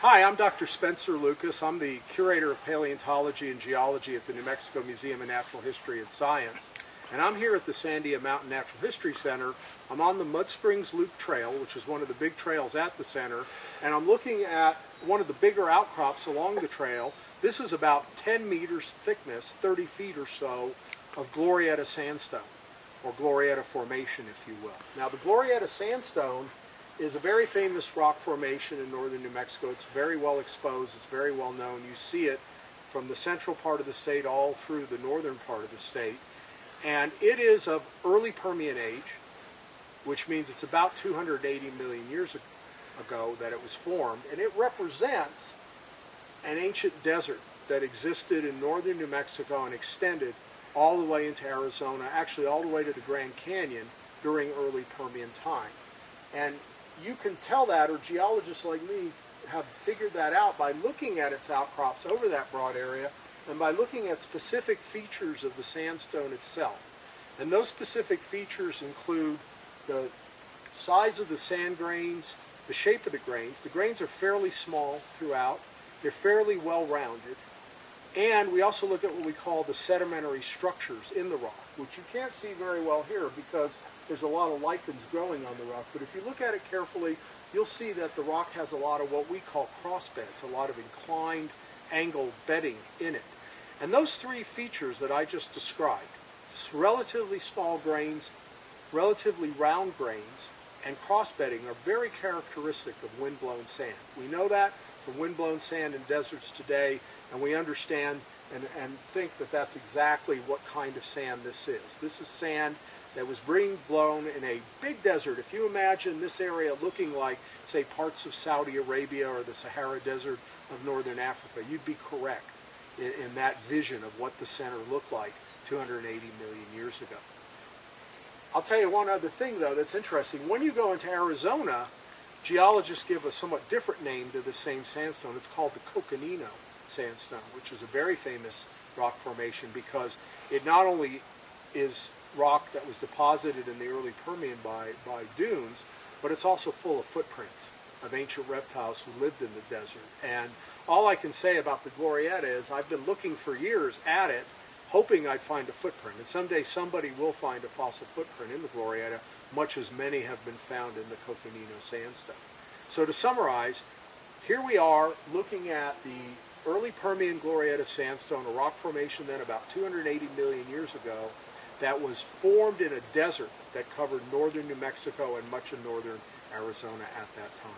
Hi, I'm Dr. Spencer Lucas. I'm the Curator of Paleontology and Geology at the New Mexico Museum of Natural History and Science. And I'm here at the Sandia Mountain Natural History Center. I'm on the Mud Springs Loop Trail, which is one of the big trails at the center. And I'm looking at one of the bigger outcrops along the trail. This is about 10 meters thickness, 30 feet or so, of Glorietta Sandstone, or Glorietta Formation, if you will. Now, the Glorietta Sandstone is a very famous rock formation in northern New Mexico. It's very well exposed. It's very well known. You see it from the central part of the state all through the northern part of the state. And it is of early Permian age, which means it's about 280 million years ago that it was formed. And it represents an ancient desert that existed in northern New Mexico and extended all the way into Arizona, actually all the way to the Grand Canyon during early Permian time. And you can tell that, or geologists like me have figured that out by looking at its outcrops over that broad area and by looking at specific features of the sandstone itself. And those specific features include the size of the sand grains, the shape of the grains. The grains are fairly small throughout. They're fairly well rounded. And we also look at what we call the sedimentary structures in the rock, which you can't see very well here because there's a lot of lichens growing on the rock. But if you look at it carefully, you'll see that the rock has a lot of what we call cross beds, a lot of inclined angle bedding in it. And those three features that I just described, relatively small grains, relatively round grains, and cross bedding, are very characteristic of windblown sand. We know that from windblown sand in deserts today, and we understand and think that that's exactly what kind of sand this is. This is sand that was being blown in a big desert. If you imagine this area looking like, say, parts of Saudi Arabia or the Sahara Desert of northern Africa, you'd be correct in that vision of what the center looked like 280 million years ago. I'll tell you one other thing, though, that's interesting. When you go into Arizona, geologists give a somewhat different name to the same sandstone. It's called the Coconino Sandstone, which is a very famous rock formation because it not only is rock that was deposited in the early Permian by dunes, but it's also full of footprints of ancient reptiles who lived in the desert. And all I can say about the Glorietta is I've been looking for years at it, hoping I'd find a footprint. And someday somebody will find a fossil footprint in the Glorietta, much as many have been found in the Coconino Sandstone. So to summarize, here we are looking at the early Permian Glorietta Sandstone, a rock formation then about 280 million years ago, that was formed in a desert that covered northern New Mexico and much of northern Arizona at that time.